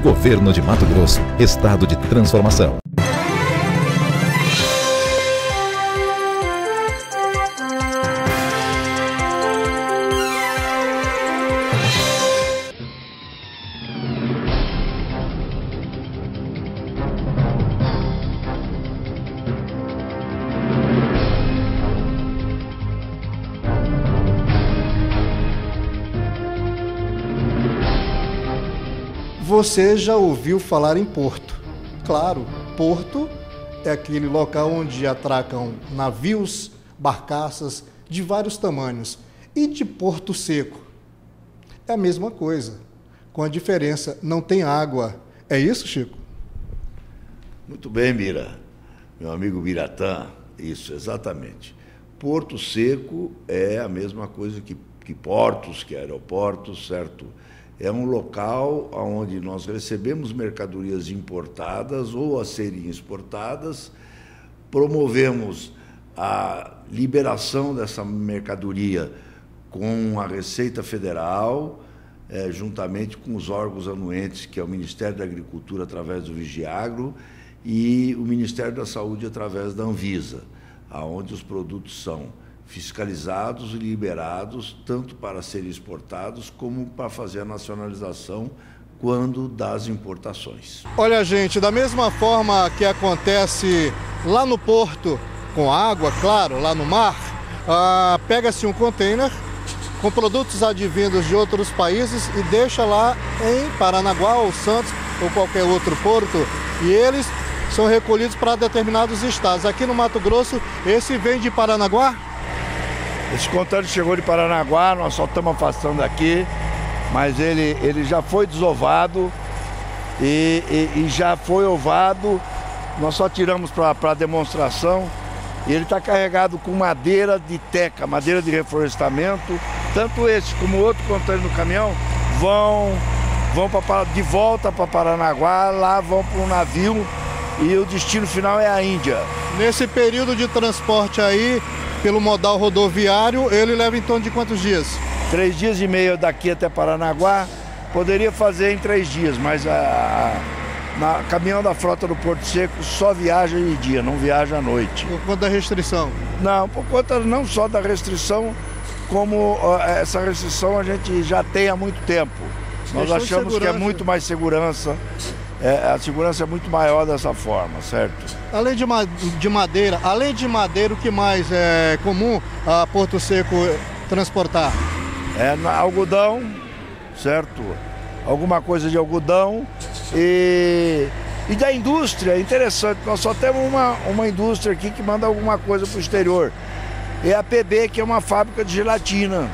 Governo de Mato Grosso, Estado de transformação. Você já ouviu falar em porto? Claro, porto é aquele local onde atracam navios, barcaças de vários tamanhos. E de Porto Seco? É a mesma coisa, com a diferença, não tem água. É isso, Chico? Muito bem, Mira. Meu amigo Biratã, isso, exatamente. Porto Seco é a mesma coisa que portos, que aeroportos, certo? É um local onde nós recebemos mercadorias importadas ou a serem exportadas, promovemos a liberação dessa mercadoria com a Receita Federal, juntamente com os órgãos anuentes, que é o Ministério da Agricultura, através do Vigiagro, e o Ministério da Saúde, através da Anvisa, onde os produtos são fiscalizados e liberados, tanto para serem exportados, como para fazer a nacionalização quando das importações. Olha, gente, da mesma forma que acontece lá no porto, com água, claro, lá no mar, pega-se um container com produtos advindos de outros países e deixa lá em Paranaguá ou Santos ou qualquer outro porto, e eles são recolhidos para determinados estados. Aqui no Mato Grosso, esse vem de Paranaguá? Esse container chegou de Paranaguá, nós só estamos afastando aqui, mas ele já foi desovado e já foi ovado, nós só tiramos para demonstração, e ele está carregado com madeira de teca, madeira de reflorestamento. Tanto esse como o outro container do caminhão vão de volta para Paranaguá, lá vão para um navio e o destino final é a Índia. Nesse período de transporte aí, pelo modal rodoviário, ele leva em torno de quantos dias? 3 dias e meio daqui até Paranaguá, poderia fazer em 3 dias, mas na caminhão da frota do Porto Seco só viaja de dia, não viaja à noite. Por conta da restrição? Não, por conta não só da restrição, como essa restrição a gente já tem há muito tempo. Nós achamos que é muito mais segurança. A segurança é muito maior dessa forma, certo? Além de madeira, o que mais é comum a Porto Seco transportar? Algodão, certo? Alguma coisa de algodão e da indústria, é interessante, nós só temos uma indústria aqui que manda alguma coisa para o exterior. É a PB, que é uma fábrica de gelatina.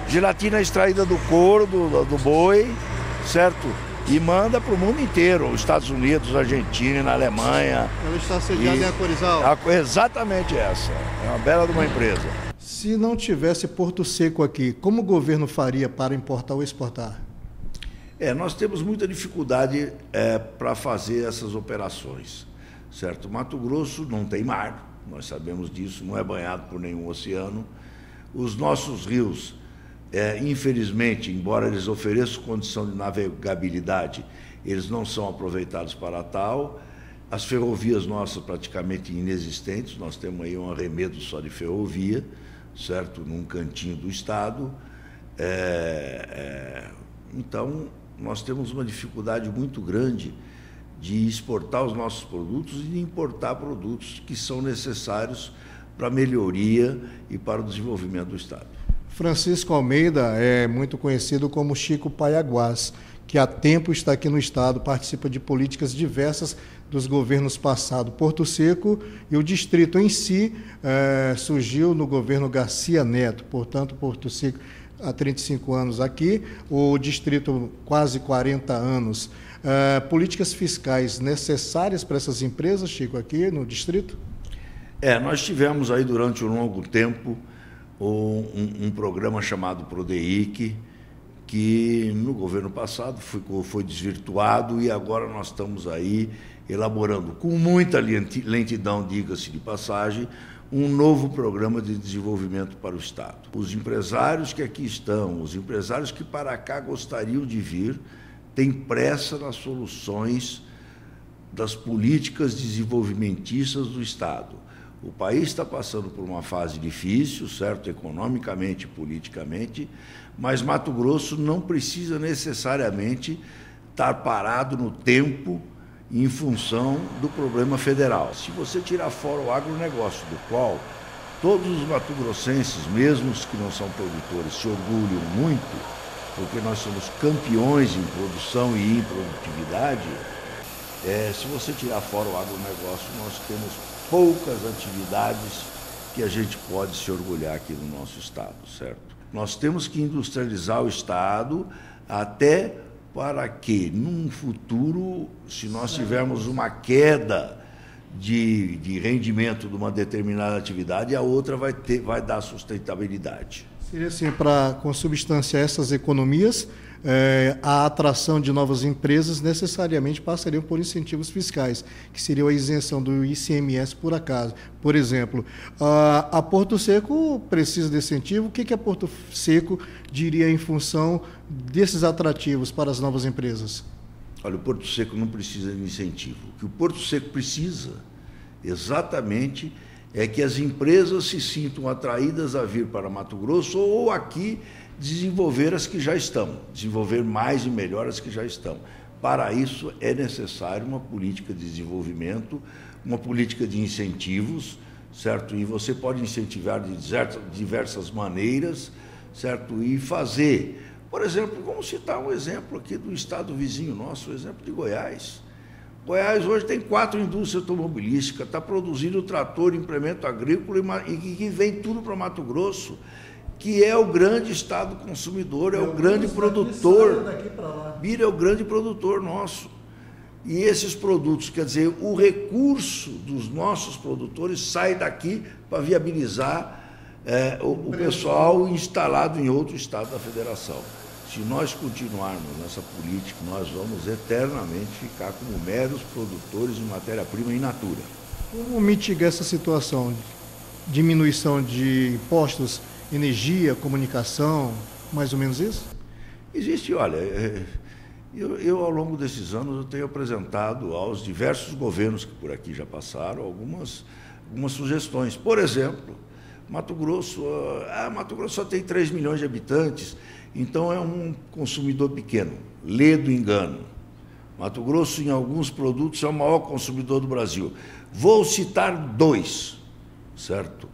Gelatina extraída do couro, do boi, certo? E manda para o mundo inteiro, os Estados Unidos, Argentina, Alemanha. Ela está sediada em Acorizal? Exatamente essa, é uma bela de uma empresa. Se não tivesse Porto Seco aqui, como o governo faria para importar ou exportar? Nós temos muita dificuldade para fazer essas operações, certo? Mato Grosso não tem mar, nós sabemos disso, não é banhado por nenhum oceano. Os nossos rios, infelizmente, embora eles ofereçam condição de navegabilidade, eles não são aproveitados para tal. As ferrovias nossas praticamente inexistentes, nós temos aí um arremedo só de ferrovia, certo? Num cantinho do estado. Então, nós temos uma dificuldade muito grande de exportar os nossos produtos e de importar produtos que são necessários para a melhoria e para o desenvolvimento do estado. Francisco Almeida é muito conhecido como Chico Paiaguás, que há tempo está aqui no estado, participa de políticas diversas dos governos passados. Porto Seco e o distrito em si surgiu no governo Garcia Neto, portanto, Porto Seco há 35 anos aqui, o distrito quase 40 anos. Políticas fiscais necessárias para essas empresas, Chico, aqui no distrito? Nós tivemos aí durante um longo tempo um programa chamado PRODEIC, que no governo passado foi desvirtuado e agora nós estamos aí elaborando, com muita lentidão, diga-se de passagem, um novo programa de desenvolvimento para o Estado. Os empresários que aqui estão, os empresários que para cá gostariam de vir, tem pressa nas soluções das políticas desenvolvimentistas do Estado. O país está passando por uma fase difícil, certo, economicamente e politicamente, mas Mato Grosso não precisa necessariamente estar parado no tempo em função do problema federal. Se você tirar fora o agronegócio, do qual todos os mato-grossenses, mesmo os que não são produtores, se orgulham muito, porque nós somos campeões em produção e em produtividade, se você tirar fora o agronegócio, nós temos poucas atividades que a gente pode se orgulhar aqui no nosso estado, certo? Nós temos que industrializar o estado até para que, num futuro, se nós tivermos uma queda de rendimento de uma determinada atividade, a outra vai dar sustentabilidade. Seria assim, para consubstanciar essas economias, a atração de novas empresas necessariamente passariam por incentivos fiscais, que seria a isenção do ICMS por acaso. Por exemplo, a Porto Seco precisa de incentivo. O que a Porto Seco diria em função desses atrativos para as novas empresas? Olha, o Porto Seco não precisa de incentivo. O que o Porto Seco precisa, exatamente, é que as empresas se sintam atraídas a vir para Mato Grosso ou aqui desenvolver as que já estão, desenvolver mais e melhor as que já estão. Para isso é necessário uma política de desenvolvimento, uma política de incentivos, certo? E você pode incentivar de diversas maneiras, certo? E fazer, por exemplo, vamos citar um exemplo aqui do estado vizinho nosso, o exemplo de Goiás. Goiás hoje tem 4 indústrias automobilísticas, está produzindo trator, implemento agrícola e que vem tudo para Mato Grosso, que é o grande estado consumidor, é o grande produtor. Bira é o grande produtor nosso. E esses produtos, quer dizer, o recurso dos nossos produtores sai daqui para viabilizar o pessoal instalado em outro estado da federação. Se nós continuarmos nessa política, nós vamos eternamente ficar como meros produtores de matéria-prima in natura. Como mitigar essa situação? Diminuição de impostos, energia, comunicação, mais ou menos isso? Existe, olha, eu ao longo desses anos eu tenho apresentado aos diversos governos que por aqui já passaram algumas sugestões. Por exemplo, Mato Grosso só tem 3 milhões de habitantes, então é um consumidor pequeno, lê do engano. Mato Grosso, em alguns produtos, é o maior consumidor do Brasil. Vou citar 2, certo?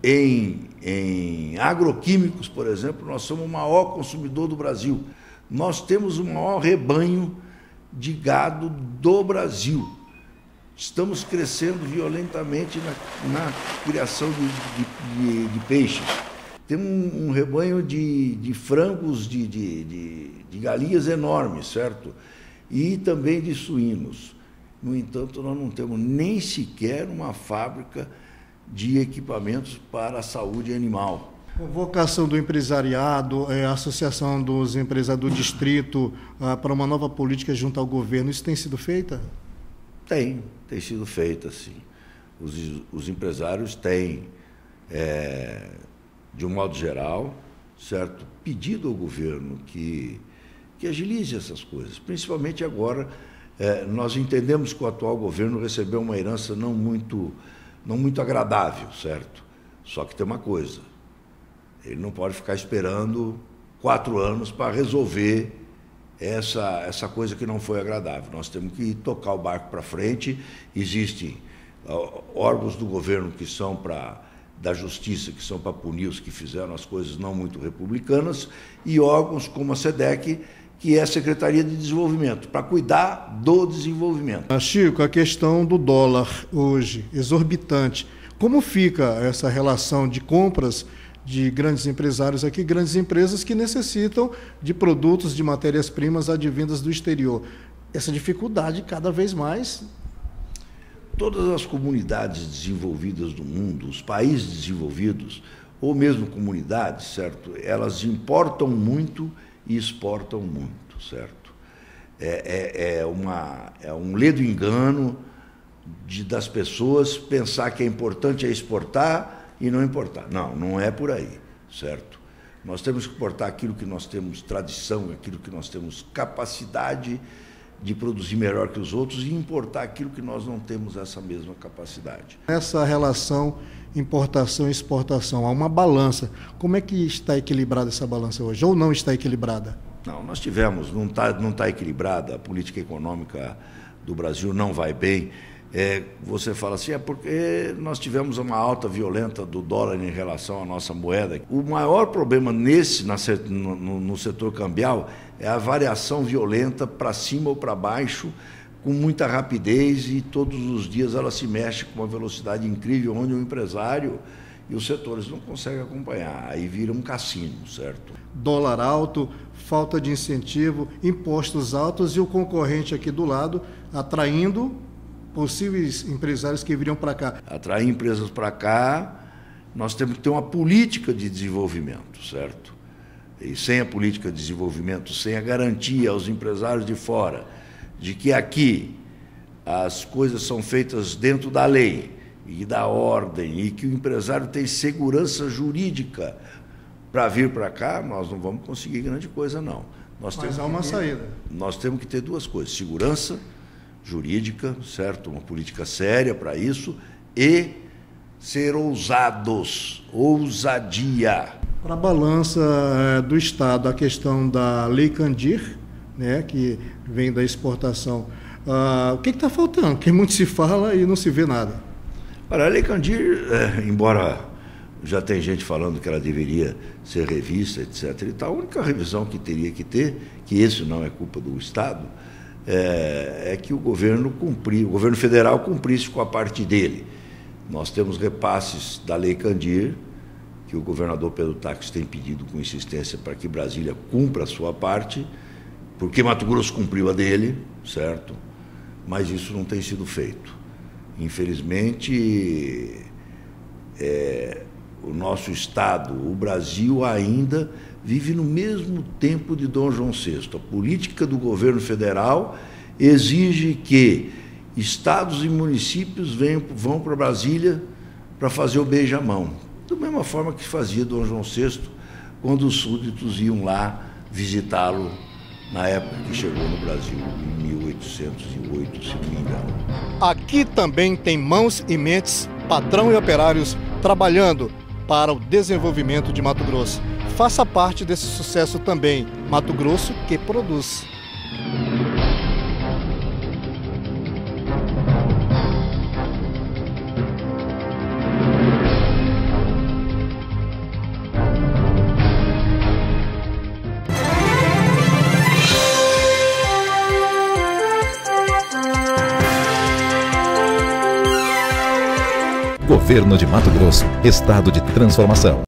Em agroquímicos, por exemplo, nós somos o maior consumidor do Brasil. Nós temos o maior rebanho de gado do Brasil. Estamos crescendo violentamente na criação de peixes. Temos um rebanho de frangos, de galinhas enormes, certo? E também de suínos. No entanto, nós não temos nem sequer uma fábrica de equipamentos para a saúde animal. Convocação do empresariado, a associação dos empresários do distrito para uma nova política junto ao governo, isso tem sido feita? Tem sido feita, sim. Os empresários têm, de um modo geral, certo, pedido ao governo que agilize essas coisas. Principalmente agora, nós entendemos que o atual governo recebeu uma herança não muito agradável, certo? Só que tem uma coisa, ele não pode ficar esperando 4 anos para resolver essa coisa que não foi agradável. Nós temos que tocar o barco para frente. Existem órgãos do governo que são da justiça, que são para punir os que fizeram as coisas não muito republicanas, e órgãos como a SEDEC, que é a Secretaria de Desenvolvimento, para cuidar do desenvolvimento. Chico, a questão do dólar hoje, exorbitante. Como fica essa relação de compras de grandes empresários aqui, grandes empresas que necessitam de produtos, de matérias-primas advindas do exterior? Essa dificuldade cada vez mais. Todas as comunidades desenvolvidas do mundo, os países desenvolvidos, ou mesmo comunidades, certo? Elas importam muito e exportam muito, certo? É um ledo engano das pessoas pensar que é importante exportar e não importar. Não é por aí, certo? Nós temos que exportar aquilo que nós temos tradição, aquilo que nós temos capacidade de produzir melhor que os outros e importar aquilo que nós não temos essa mesma capacidade. Essa relação importação e exportação, há uma balança. Como é que está equilibrada essa balança hoje? Ou não está equilibrada? Não, nós tivemos, não está equilibrada, a política econômica do Brasil não vai bem. Você fala assim, porque nós tivemos uma alta violenta do dólar em relação à nossa moeda. O maior problema no setor cambial é a variação violenta para cima ou para baixo, com muita rapidez, e todos os dias ela se mexe com uma velocidade incrível, onde o empresário e os setores não conseguem acompanhar. Aí vira um cassino, certo? Dólar alto, falta de incentivo, impostos altos e o concorrente aqui do lado atraindo possíveis empresários que viriam para cá. Atrair empresas para cá, nós temos que ter uma política de desenvolvimento, certo? E sem a política de desenvolvimento, sem a garantia aos empresários de fora de que aqui as coisas são feitas dentro da lei e da ordem e que o empresário tem segurança jurídica para vir para cá, nós não vamos conseguir grande coisa, não. Mas há uma saída. Nós temos que ter duas coisas: segurança jurídica, certo? Uma política séria para isso, e ser ousados, ousadia. Para a balança do Estado, a questão da Lei Candir, né, que vem da exportação, o que está faltando? Porque muito se fala e não se vê nada. Olha, a Lei Candir, embora já tem gente falando que ela deveria ser revista, etc. e tal, a única revisão que teria que ter, que isso não é culpa do Estado, é que o governo federal cumprisse com a parte dele. Nós temos repasses da Lei Candir, que o governador Pedro Táxi tem pedido com insistência para que Brasília cumpra a sua parte, porque Mato Grosso cumpriu a dele, certo? Mas isso não tem sido feito. Infelizmente, o nosso Estado, o Brasil, ainda vive no mesmo tempo de Dom João VI. A política do governo federal exige que estados e municípios vão para Brasília para fazer o beijamão, da mesma forma que fazia Dom João VI, quando os súditos iam lá visitá-lo na época que chegou no Brasil, em 1808, se não me engano. Aqui também tem mãos e mentes, patrão e operários, trabalhando para o desenvolvimento de Mato Grosso. Faça parte desse sucesso também. Mato Grosso que produz. Governo de Mato Grosso, Estado de transformação.